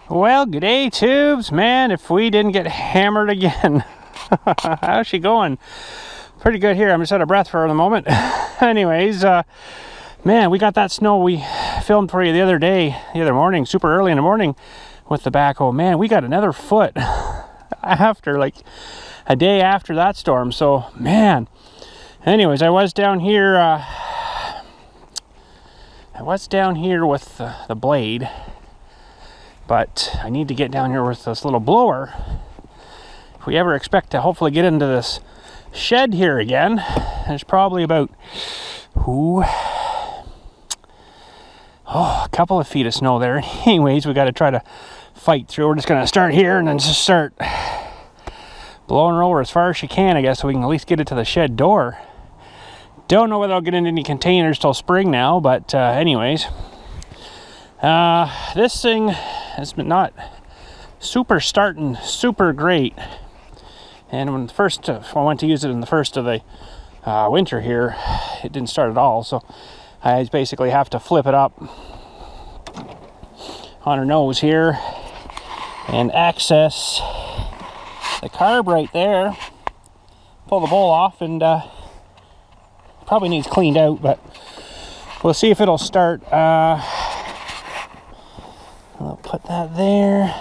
Well, g'day tubes, man, if we didn't get hammered again. How's she going? Pretty good here. I'm just out of breath for the moment. Anyways, man, we got that snow we filmed for you the other morning, super early in the morning with the backhoe. Man, we got another foot after, like, a day after that storm. So, man, anyways, I was down here with the blade. But I need to get down here with this little blower. If we ever expect to hopefully get into this shed here again, there's probably about, a couple of feet of snow there. Anyways, we got to try to fight through. We're just going to start here and then just start blowing her over as far as she can, I guess, so we can at least get it to the shed door. Don't know whether I'll get into any containers till spring now, but anyways. This thing has been not starting super great, and when I went to use it in the first of the winter here, it didn't start at all. So I basically have to flip it up on her nose here and access the carb right there, pull the bowl off, and probably needs cleaned out, but we'll see if it'll start. I'll put that there.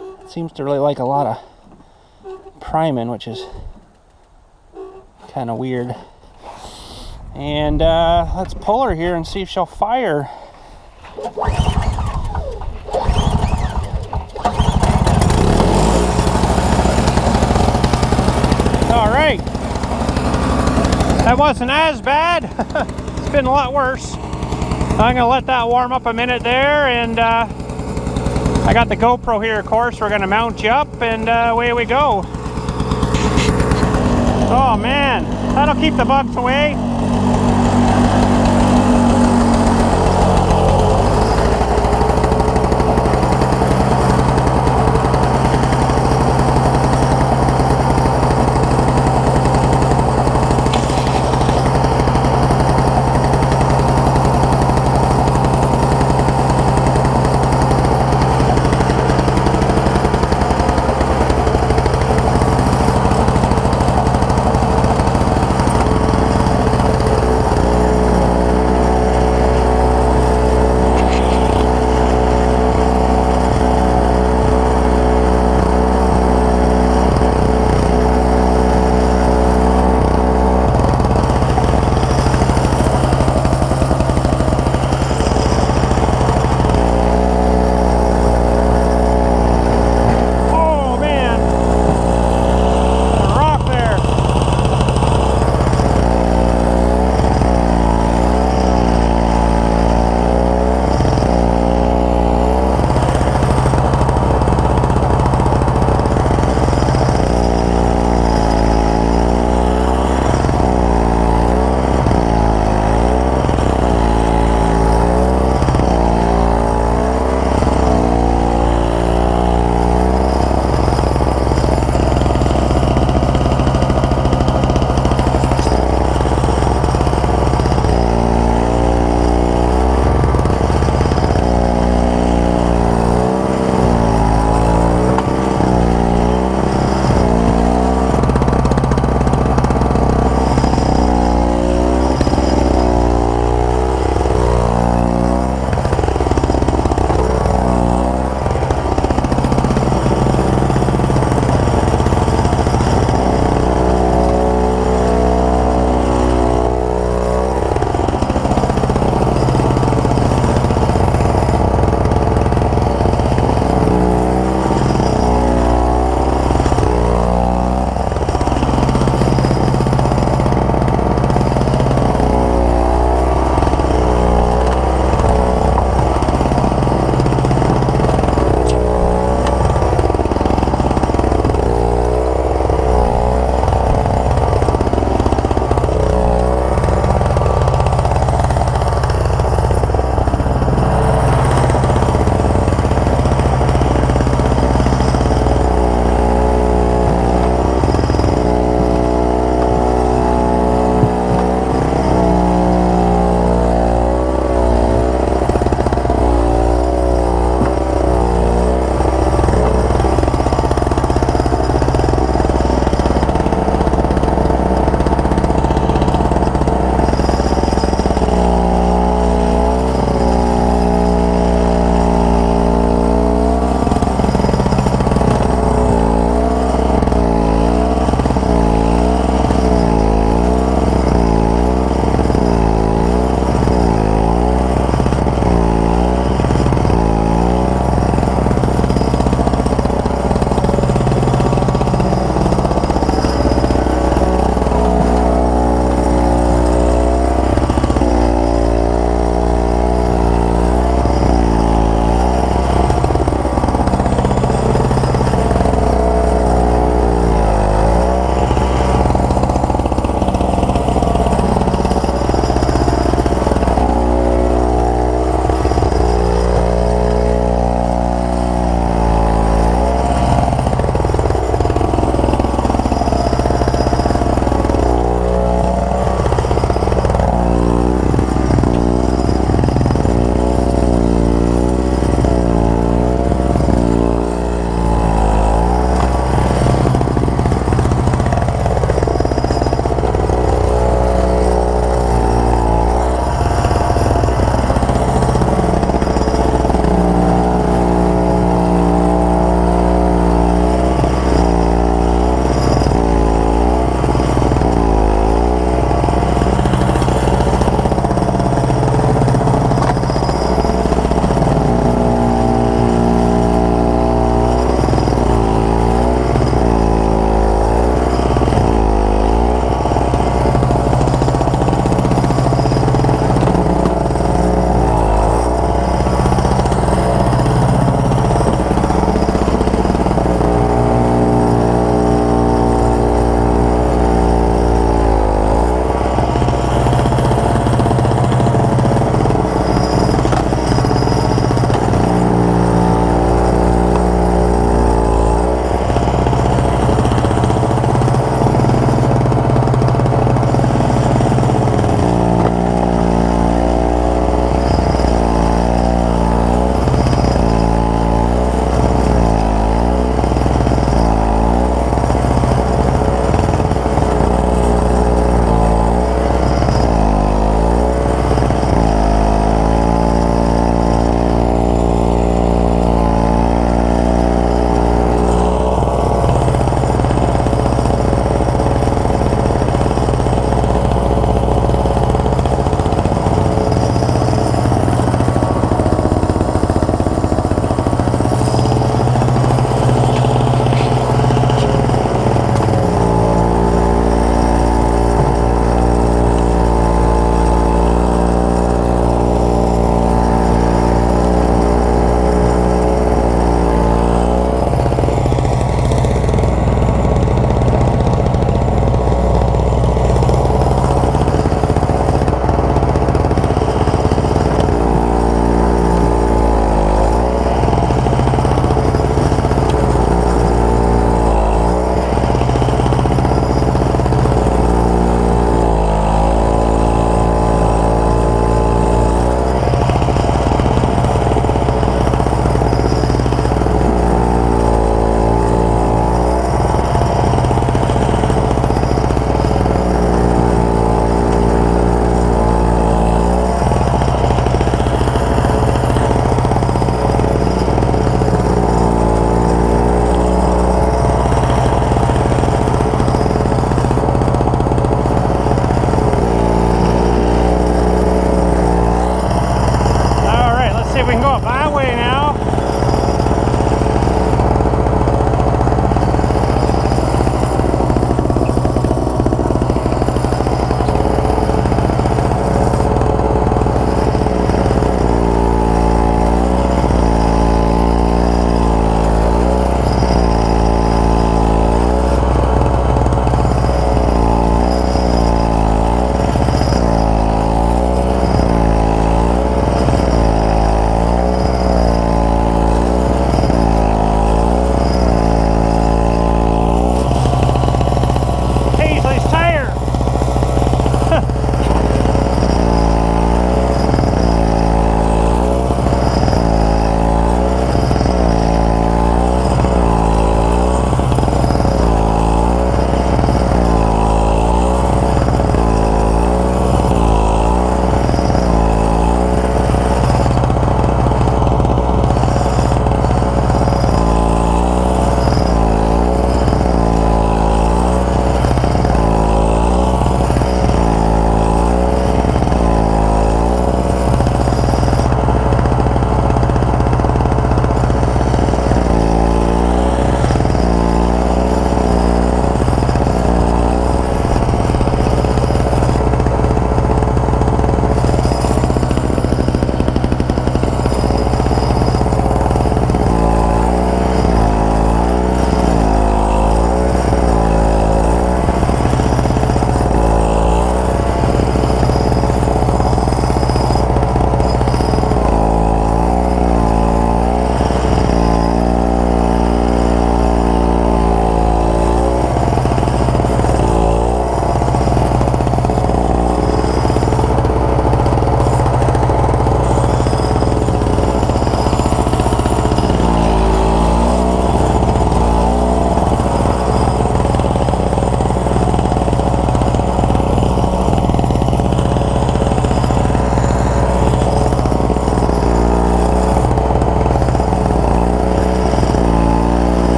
It seems to really like a lot of priming, which is kind of weird. And let's pull her here and see if she'll fire. All right. That wasn't as bad. It's been a lot worse. I'm going to let that warm up a minute there, and I got the GoPro here, of course. We're going to mount you up, and away we go. Oh man, that'll keep the bugs away.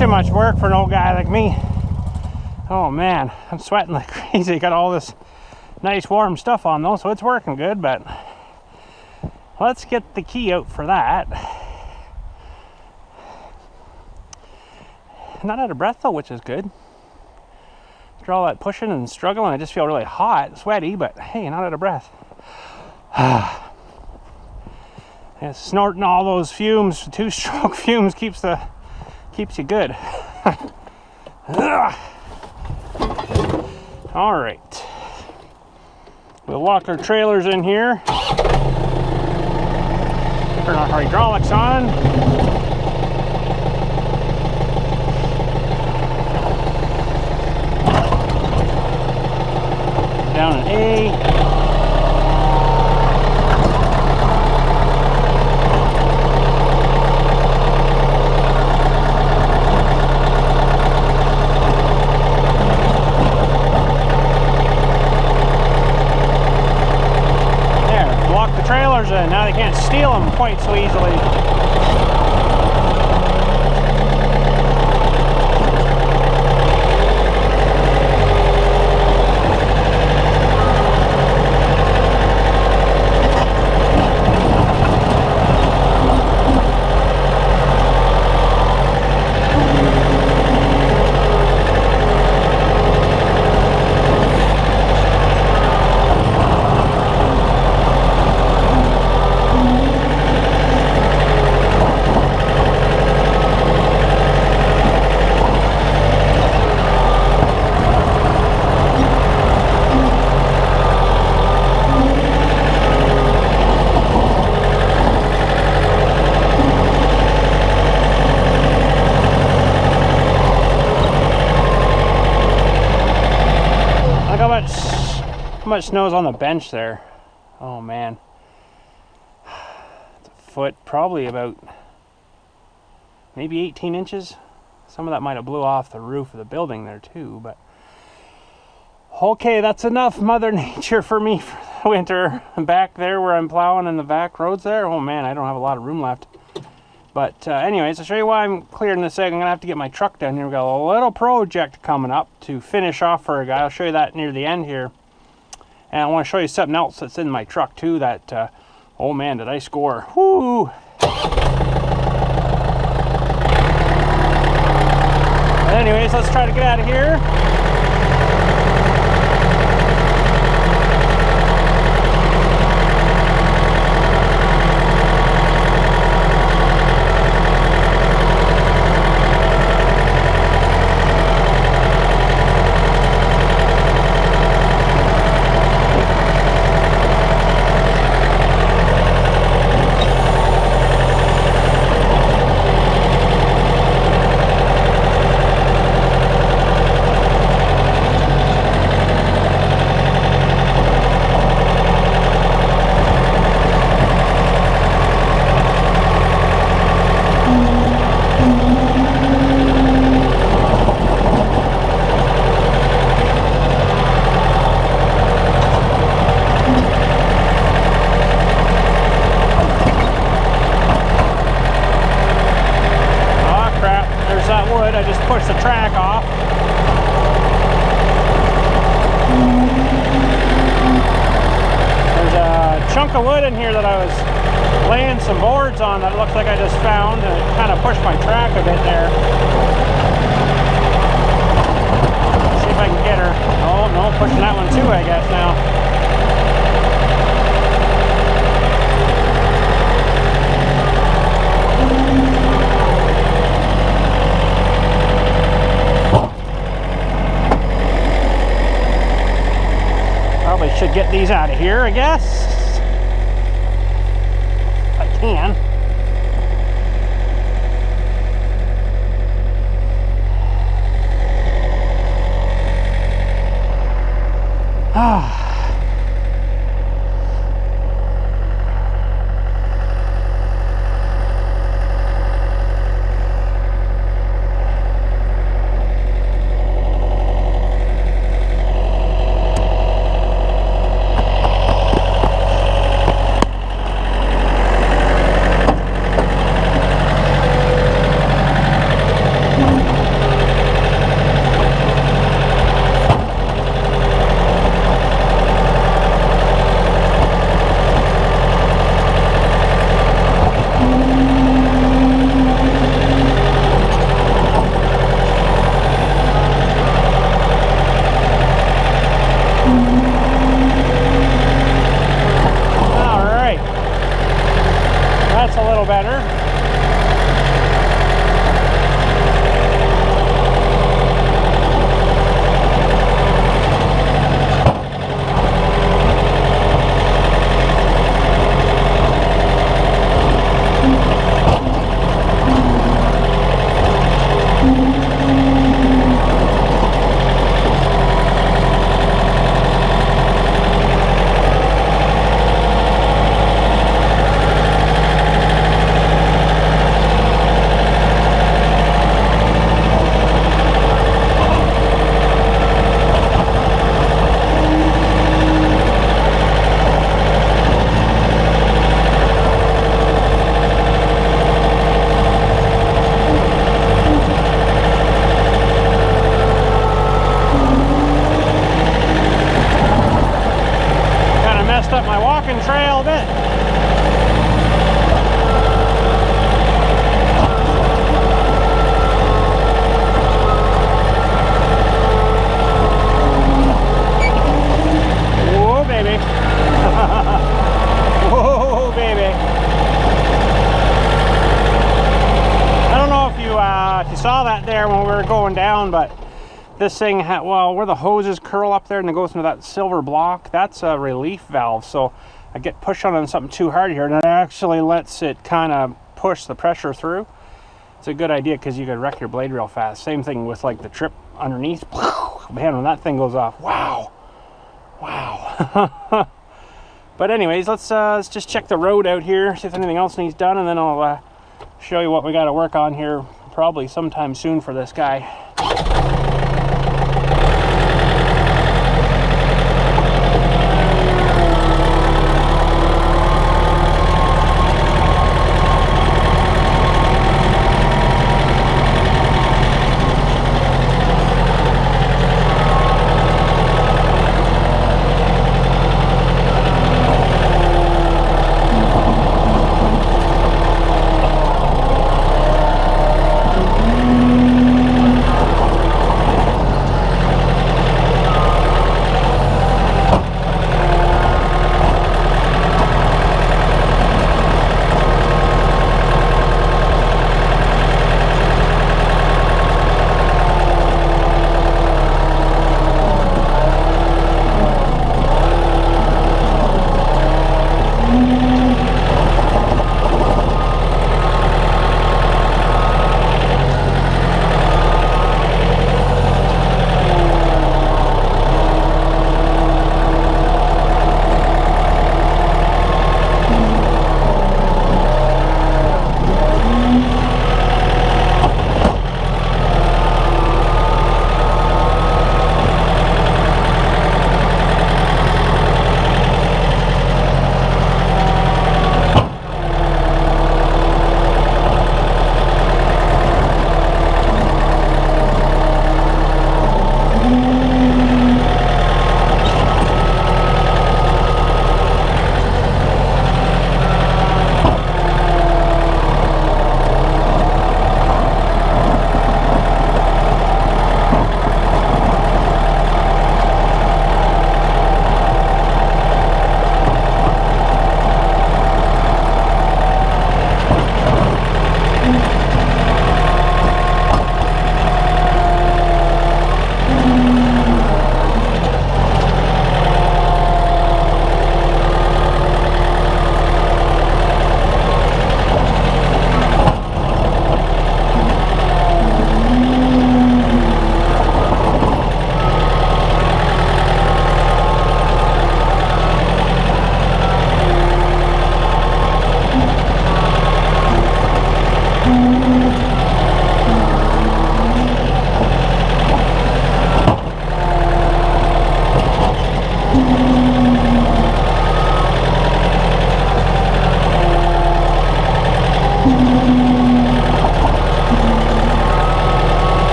too much work for an old guy like me. Oh man, I'm sweating like crazy. Got all this nice warm stuff on though, so it's working good, but let's get the key out for that. Not out of breath though, which is good. After all that pushing and struggling, I just feel really hot, sweaty, but hey, not out of breath. Yeah, snorting all those fumes, two-stroke fumes, keeps you good. All right, we'll lock our trailers in here. Turn our hydraulics on. Down an A. And now they can't steal them quite so easily. How much snow's on the bench there? Oh man, it's a foot, probably about maybe 18 inches. Some of that might have blew off the roof of the building there too, but okay, that's enough Mother Nature for me for the winter. Back there where I'm plowing in the back roads there, oh man, I don't have a lot of room left. But anyways, I'll show you why I'm clearing this egg. I'm gonna have to get my truck down here. We've got a little project coming up to finish off for a guy. I'll show you that near the end here. And I want to show you something else that's in my truck too that, oh man, did I score. Woo! Anyways, let's try to get out of here. Push the track off. There's a chunk of wood in here that I was laying some boards on that it looks like I just found, and it kind of pushed my track a bit there. Let's see if I can get her. Oh no, pushing that one too, I guess now. Should get these out of here, I guess. If I can. Ah. That's a little better. Up my walking trail a bit. Whoa, baby. Whoa, baby. I don't know if you saw that there when we were going down, but this thing, well, where the hoses curl up there and it goes into that silver block, that's a relief valve. So I get pushed on something too hard here, and it actually lets it kind of push the pressure through. It's a good idea because you could wreck your blade real fast. Same thing with like the trip underneath. Man, when that thing goes off, wow. Wow. But anyways, let's just check the road out here, see if anything else needs done, and then I'll show you what we got to work on here probably sometime soon for this guy.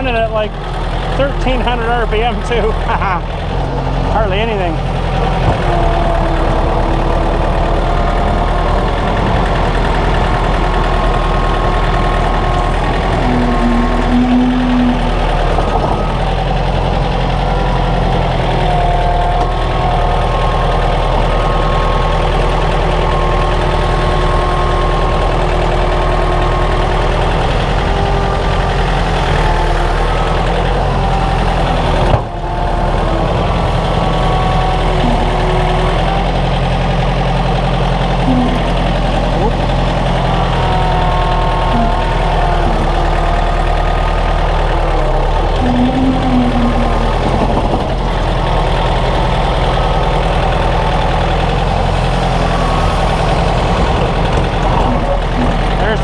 running at like 1300 RPM too. Hardly anything.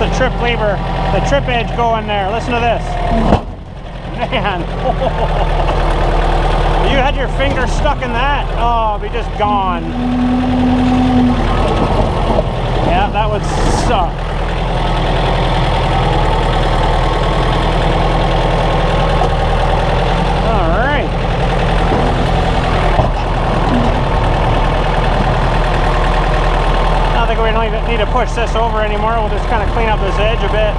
The trip lever, the trip edge going there. Listen to this. Man. You had your finger stuck in that, oh, it'd be just gone. Yeah, that would suck. We don't need to push this over anymore. We'll just kind of clean up this edge a bit.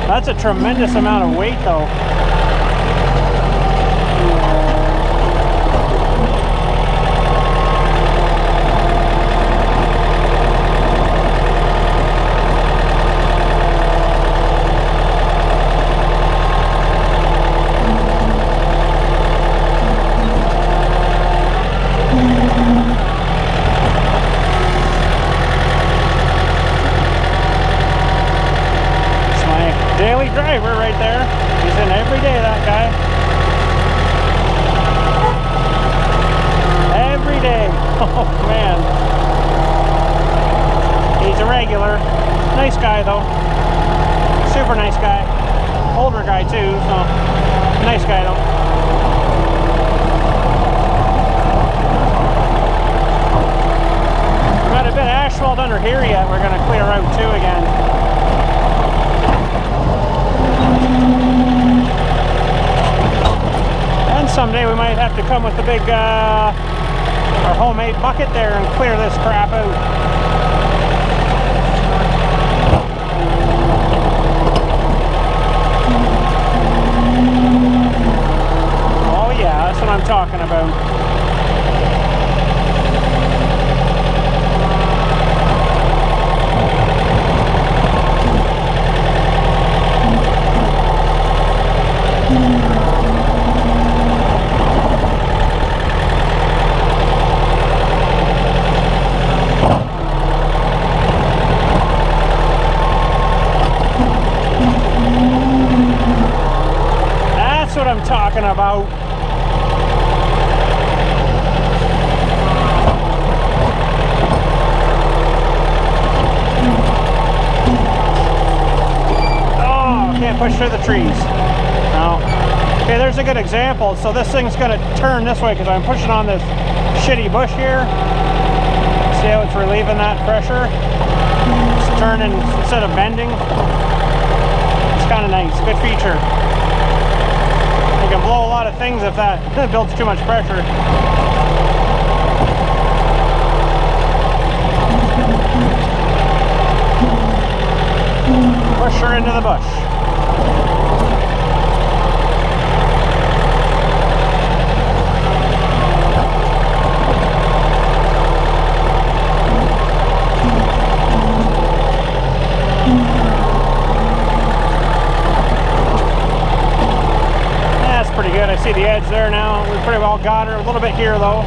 That's a tremendous amount of weight though. Daily driver right there. He's in every day, that guy. Every day. Oh man. He's a regular. Nice guy though. Super nice guy. Older guy too, so nice guy though. Got a bit of asphalt under here yet. We're gonna clear out too again. And someday we might have to come with the big our homemade bucket there and clear this crap out. Oh yeah, that's what I'm talking about. What I'm talking about. Oh, can't push through the trees. No. Okay, there's a good example. So this thing's going to turn this way because I'm pushing on this shitty bush here. See how it's relieving that pressure? It's turning instead of bending. It's kind of nice. Good feature. You can blow a lot of things if that builds too much pressure. Push her into the bush. Pretty good. I see the edge there now. We pretty well got her. A little bit here though.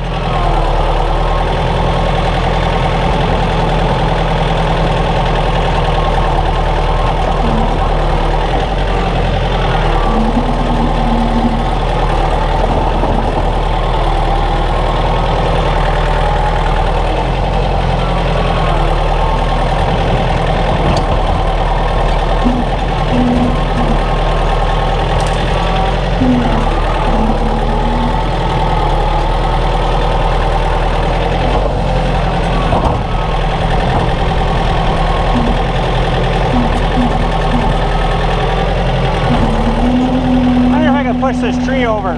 push this tree over.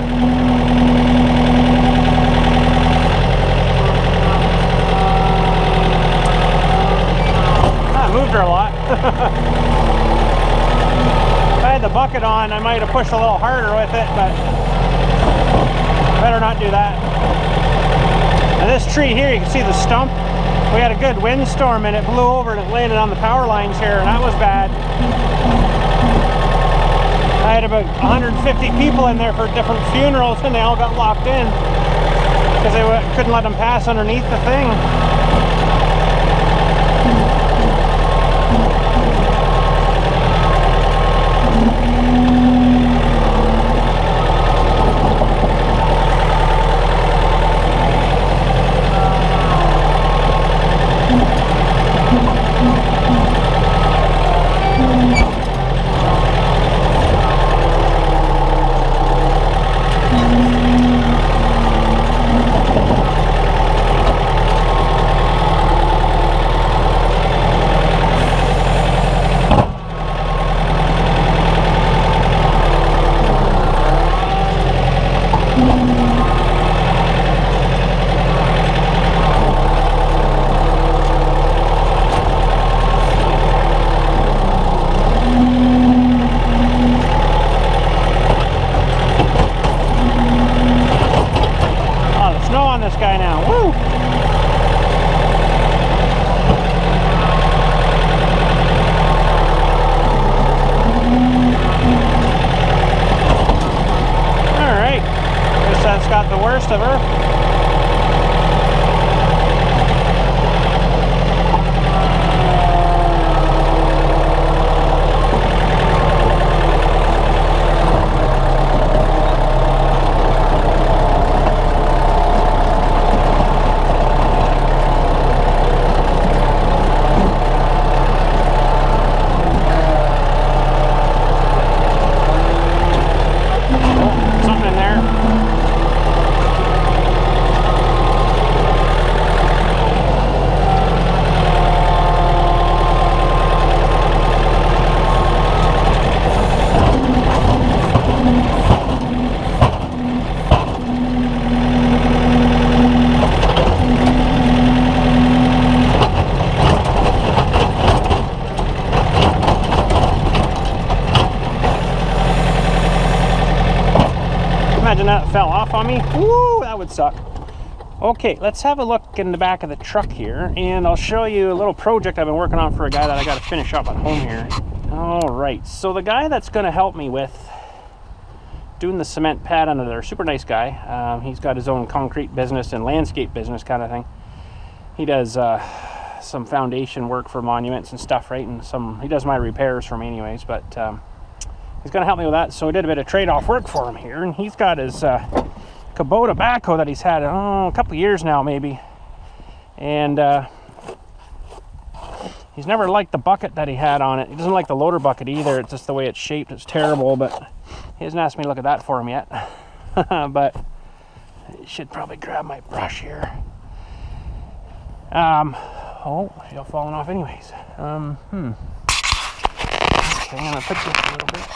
I moved her a lot. If I had the bucket on, I might have pushed a little harder with it, but better not do that. And this tree here, you can see the stump. We had a good windstorm and it blew over and it landed on the power lines here, and that was bad. I had about 150 people in there for different funerals, and they all got locked in because they couldn't let them pass underneath the thing. This guy now. Woo! Alright. Guess that's got the worst of her. Imagine that fell off on me. Woo, that would suck. Okay, let's have a look in the back of the truck here, and I'll show you a little project I've been working on for a guy that I got to finish up at home here. All right, so the guy that's going to help me with doing the cement pad under there, super nice guy. He's got his own concrete business and landscape business kind of thing. He does some foundation work for monuments and stuff, right? And he does my repairs for me anyways, but he's going to help me with that. So we did a bit of trade-off work for him here, and he's got his Kubota backhoe that he's had a couple years now maybe, and he's never liked the bucket that he had on it. He doesn't like the loader bucket either. It's just the way it's shaped. It's terrible, but he hasn't asked me to look at that for him yet. But I should probably grab my brush here. Oh, she's all falling off anyways. Okay, I'm gonna put this a little bit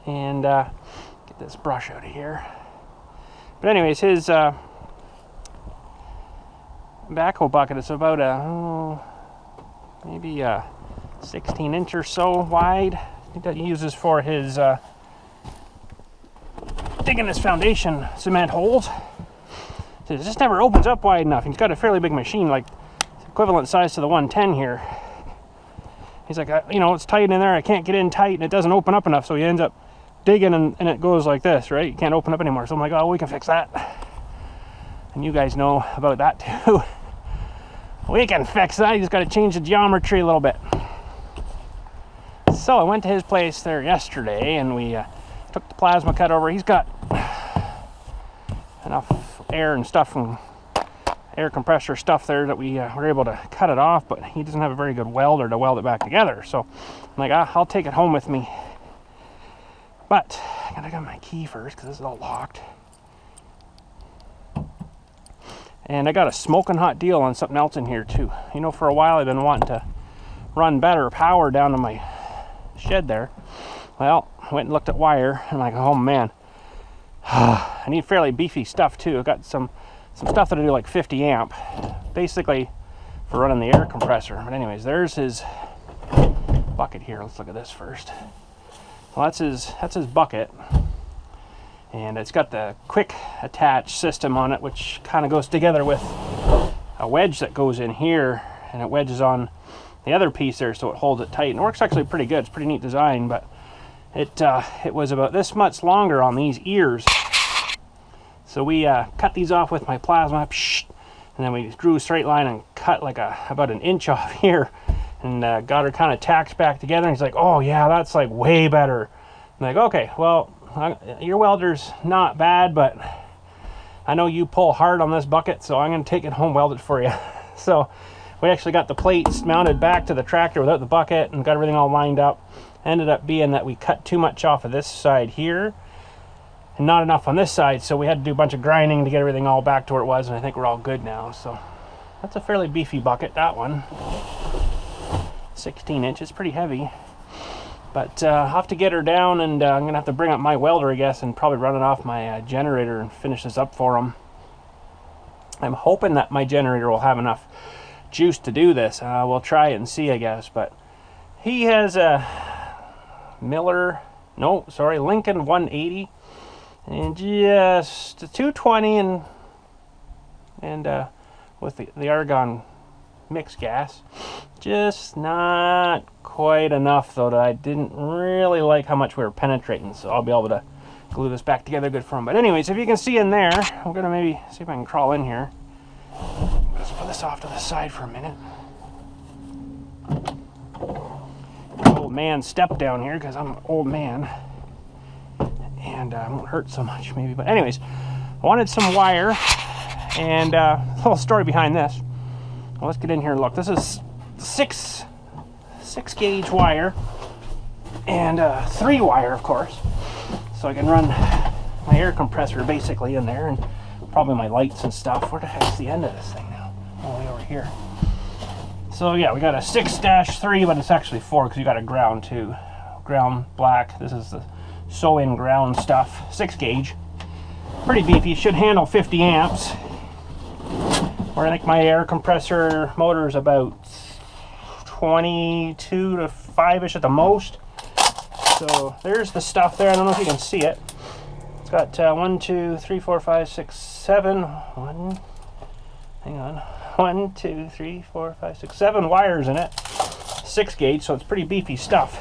and get this brush out of here. But anyways, his backhoe bucket is about maybe 16 inch or so wide. He uses for his digging his foundation cement holes. So it just never opens up wide enough. He's got a fairly big machine, like equivalent size to the 110 here. He's like, you know, it's tight in there. I can't get in tight, and it doesn't open up enough. So he ends up digging, and it goes like this, right? You can't open up anymore. So I'm like, oh, we can fix that. And you guys know about that too. We can fix that. You just got to change the geometry a little bit. So I went to his place there yesterday, and we took the plasma cut over. He's got enough air and stuff from air compressor stuff there that we were able to cut it off, but he doesn't have a very good welder to weld it back together. So I'm like, I'll take it home with me. But I gotta get my key first because this is all locked. And I got a smoking hot deal on something else in here too. You know, for a while I've been wanting to run better power down to my shed there. Well, I went and looked at wire, and I'm like, oh man, I need fairly beefy stuff too. I've got some stuff that'll do like 50 amp, basically for running the air compressor. But anyways, there's his bucket here. Let's look at this first. Well, that's his bucket, and it's got the quick attach system on it, which kind of goes together with a wedge that goes in here, and it wedges on the other piece there, so it holds it tight. And it works actually pretty good. It's a pretty neat design, but it was about this much longer on these ears. So we cut these off with my plasma, and then we drew a straight line and cut like about an inch off here, and got her kind of tacked back together. And he's like, oh yeah, that's like way better. I'm like, okay, well, your welder's not bad, but I know you pull hard on this bucket, so I'm going to take it home, weld it for you. So we actually got the plates mounted back to the tractor without the bucket and got everything all lined up. Ended up being that we cut too much off of this side here and not enough on this side, so we had to do a bunch of grinding to get everything all back to where it was, and I think we're all good now. So that's a fairly beefy bucket, that one. 16 inches, pretty heavy. But I'll have to get her down, and I'm going to have to bring up my welder, I guess, and probably run it off my generator and finish this up for him. I'm hoping that my generator will have enough juice to do this. We'll try it and see, I guess. But he has a Lincoln 180 and just a 220 and with the argon mix gas. Just not quite enough, though, that I didn't really like how much we were penetrating, so I'll be able to glue this back together good for him. But anyways, if you can see in there, I'm gonna maybe see if I can crawl in here. Let's put this off to the side for a minute. Old man step down here because I'm an old man, and I won't hurt so much maybe. But anyways, I wanted some wire, and a little story behind this. Well, let's get in here and look. This is six gauge wire and 3 wire, of course, so I can run my air compressor basically in there, and probably my lights and stuff. Where the heck's the end of this thing now? Oh, way over here. So yeah, we got a 6-3, but it's actually 4 because you got a ground too. Ground black. This is the sew-in ground stuff. 6 gauge. Pretty beefy. Should handle 50 amps. Or I think my air compressor motor is about 22 to 5-ish at the most. So there's the stuff there. I don't know if you can see it. It's got 1, 2, 3, 4, 5, 6, 7. 1, 2, 3, 4, 5, 6, 7 wires in it. 6 gauge, so it's pretty beefy stuff.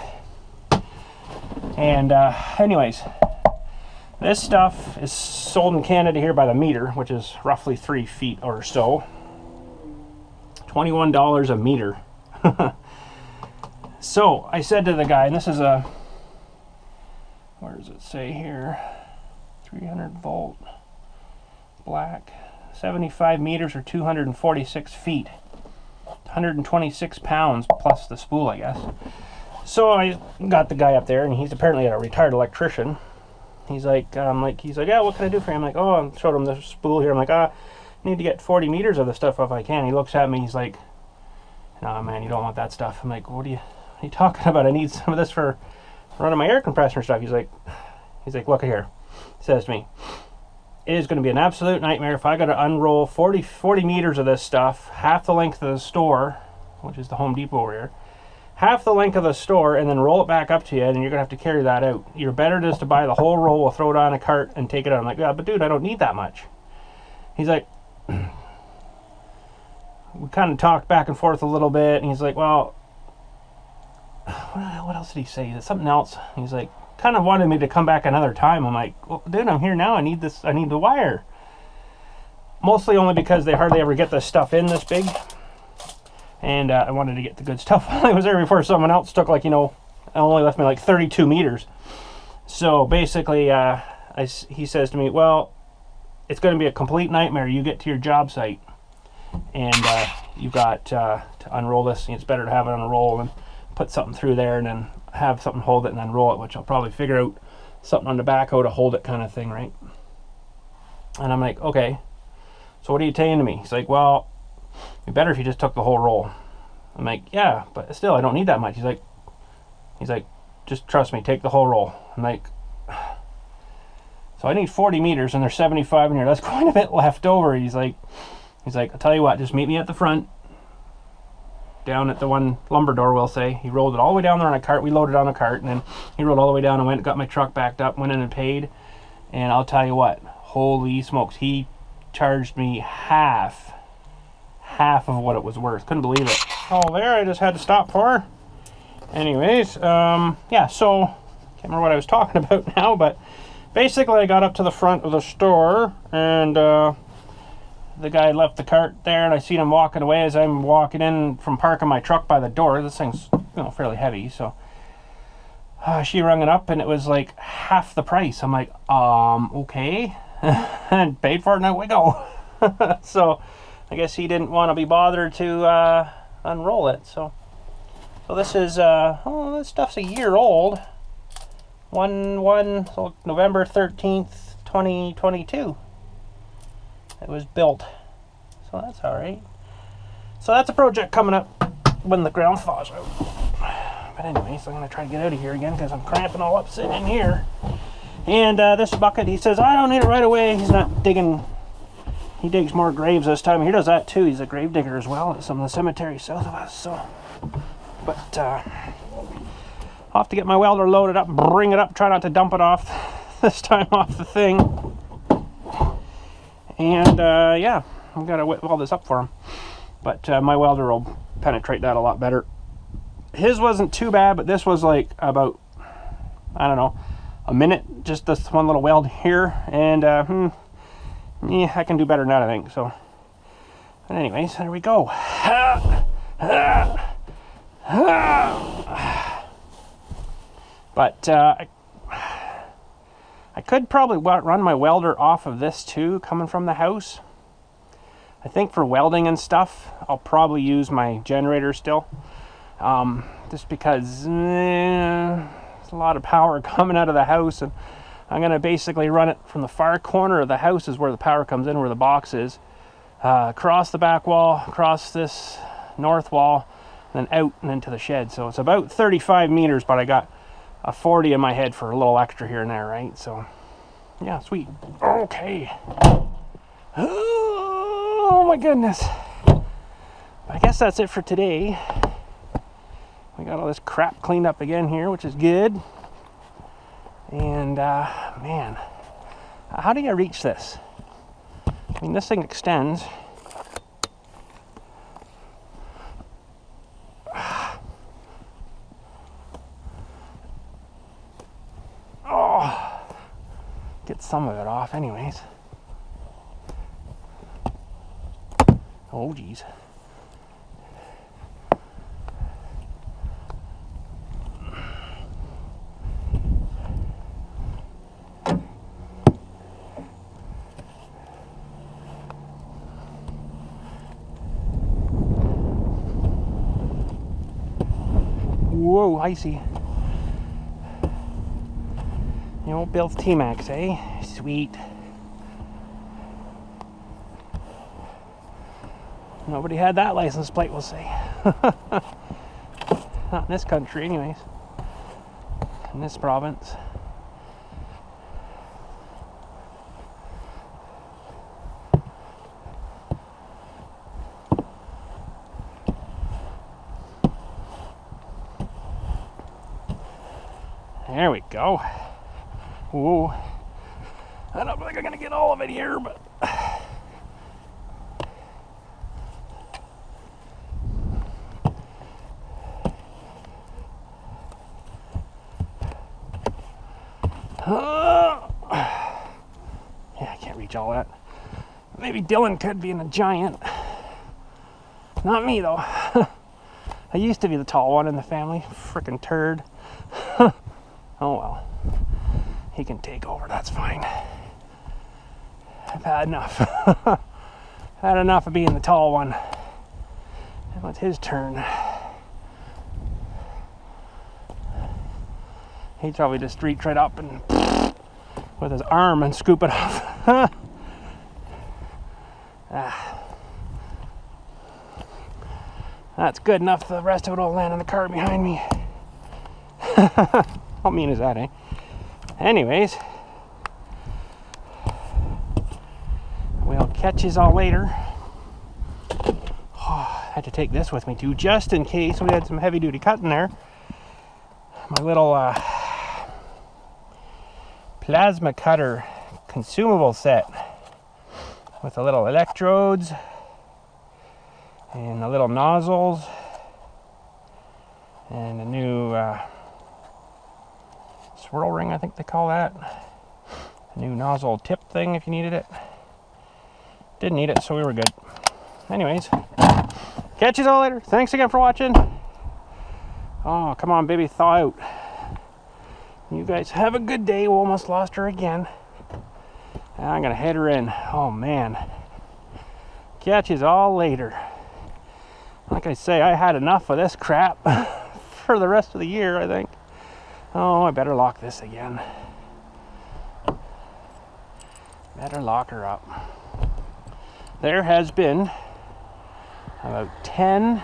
And anyways, this stuff is sold in Canada here by the meter, which is roughly 3 feet or so. $21 a meter. So I said to the guy, and this is a, where does it say here? 300 volt black, 75 meters or 246 feet, 126 pounds plus the spool, I guess. So I got the guy up there, and he's apparently a retired electrician. He's like, yeah, what can I do for you? I'm like, oh, I showed him the spool here. I'm like, I need to get 40 meters of the stuff if I can. He looks at me, he's like, no, man, you don't want that stuff. I'm like, what are you talking about? I need some of this for running my air compressor and stuff. He's like, look here. He says to me, it is going to be an absolute nightmare if I got to unroll 40 meters of this stuff, half the length of the store, which is the Home Depot over here, half the length of the store, and then roll it back up to you, and you're going to have to carry that out. You're better just to buy the whole roll, we'll throw it on a cart and take it out. I'm like, yeah, but dude, I don't need that much. He's like, we kind of talked back and forth a little bit, and he's like, well, what else did he say? Something else. He's like, kind of wanted me to come back another time. I'm like, well, dude, I'm here now. I need this. I need the wire. Mostly only because they hardly ever get this stuff in this big. And I wanted to get the good stuff while I was there before someone else took, like, only left me like 32 meters. So basically, he says to me, well, it's going to be a complete nightmare. You get to your job site, and you've got to unroll this. And it's better to have it on a roll and put something through there, and then have something hold it and then roll it, which I'll probably figure out something on the backhoe to hold it kind of thing, right? And I'm like, okay, so what are you saying to me? He's like, well, it'd be better if you just took the whole roll. I'm like, yeah, but still, I don't need that much. He's like, just trust me, take the whole roll. I'm like, So I need 40 meters, and there's 75 in here. That's quite a bit left over. He's like, I'll tell you what, just meet me at the front, down at the one lumber door, we'll say. He rolled it all the way down there on a cart. We loaded on a cart, and then he rolled all the way down and went and got my truck backed up, went in and paid. And I'll tell you what, holy smokes, he charged me half of what it was worth. Couldn't believe it. Oh, there, I just had to stop for. Anyways, yeah, so, can't remember what I was talking about now, but basically I got up to the front of the store, and the guy left the cart there, and I seen him walking away as I'm walking in from parking my truck by the door. This thing's, you know, fairly heavy, so she rung it up, and it was like half the price. I'm like, okay, and paid for it, and out we go. So I guess he didn't want to be bothered to unroll it. So this is oh, this stuff's a year old. So November 13th, 2022. It was built, so that's all right. So that's a project coming up when the ground thaws out. But anyways, I'm gonna try to get out of here again because I'm cramping all up sitting in here. And this bucket, he says, I don't need it right away. He's not digging. He digs more graves this time. He does that too. He's a grave digger as well at some of the cemeteries south of us. So, but I'll have to get my welder loaded up, bring it up, try not to dump it off this time off the thing. And yeah, I've got to weld this up for him. But my welder will penetrate that a lot better. His wasn't too bad, but this was like about, I don't know, a minute, just this one little weld here. And yeah, I can do better than that, I think. So, but anyways, there we go. But I could probably run my welder off of this too, coming from the house. I think for welding and stuff, I'll probably use my generator still. Just because there's a lot of power coming out of the house, and I'm going to basically run it from the far corner of the house is where the power comes in, where the box is. Across the back wall, across this north wall, and then out and into the shed. So it's about 35 meters, but I got a 40 in my head for a little extra here and there, right? So yeah, sweet. Okay. Oh my goodness. I guess that's it for today. We got all this crap cleaned up again here, which is good. And man, how do you reach this? I mean, this thing extends. Oh, get some of it off anyways. Oh geez. Whoa, icy. The old BILLSTMAXX, eh? Sweet. Nobody had that license plate, we'll say. Not in this country, anyways. In this province. There we go. Whoa. I don't think I'm gonna get all of it here, but yeah, I can't reach all that. Maybe Dylan could be in a giant. Not me though. I used to be the tall one in the family. Frickin' turd. Oh well. He can take over, that's fine. I've had enough. Had enough of being the tall one. Now it's his turn. He'd probably just reach right up and with his arm and scoop it off. That's good enough. The rest of it will land in the car behind me. How mean is that, eh? Anyways, Catch you all later. Oh, I had to take this with me too, just in case we had some heavy duty cutting there. My little plasma cutter consumable set with the little electrodes and the little nozzles and a new swirl ring, I think they call that. A new nozzle tip thing if you needed it. Didn't need it, so we were good. Anyways, catch you all later. Thanks again for watching. Oh, come on, baby, thaw out. You guys have a good day. We almost lost her again. I'm gonna head her in. Oh man. Catch you all later. Like I say, I had enough of this crap for the rest of the year, I think. Oh, I better lock this again. Better lock her up. There has been about 10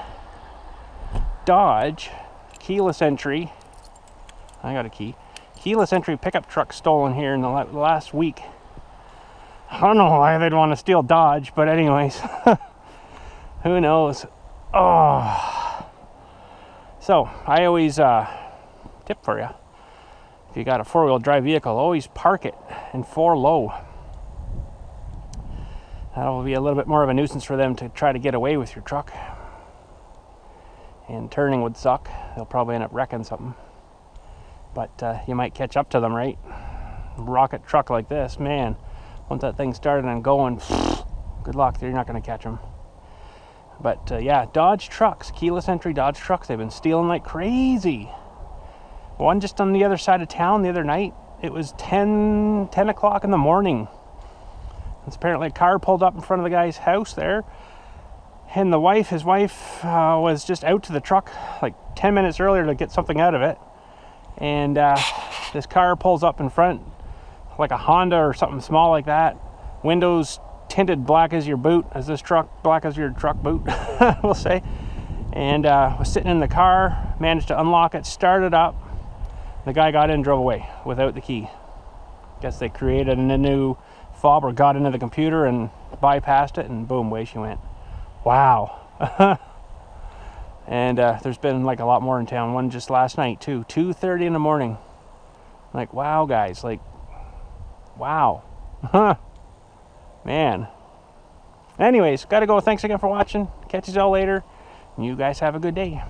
Dodge keyless entry. I got a key. Keyless entry pickup truck stolen here in the last week. I don't know why they'd want to steal Dodge, but anyways, who knows? Oh, so I always tip for you. If you got a four-wheel drive vehicle, always park it in 4 low. That'll be a little bit more of a nuisance for them to try to get away with your truck. And turning would suck. They'll probably end up wrecking something. But you might catch up to them, right? Rocket truck like this, man. Once that thing started and going, good luck, you're not going to catch them. But yeah, Dodge trucks, keyless entry Dodge trucks, they've been stealing like crazy. One just on the other side of town the other night, it was 10 o'clock in the morning. It's apparently a car pulled up in front of the guy's house there. And his wife was just out to the truck like 10 minutes earlier to get something out of it. And this car pulls up in front, like a Honda or something small like that. Windows tinted black as your boot, as this truck, black as your truck boot, we'll say. And was sitting in the car, managed to unlock it, started up. The guy got in and drove away without the key. Guess they created a new fob or got into the computer and bypassed it, and boom, away she went. Wow. And there's been like a lot more in town. One just last night too, 2:30 in the morning. Like, wow, guys, like, wow. Man. Anyways, gotta go. Thanks again for watching. Catch you all later. You guys have a good day.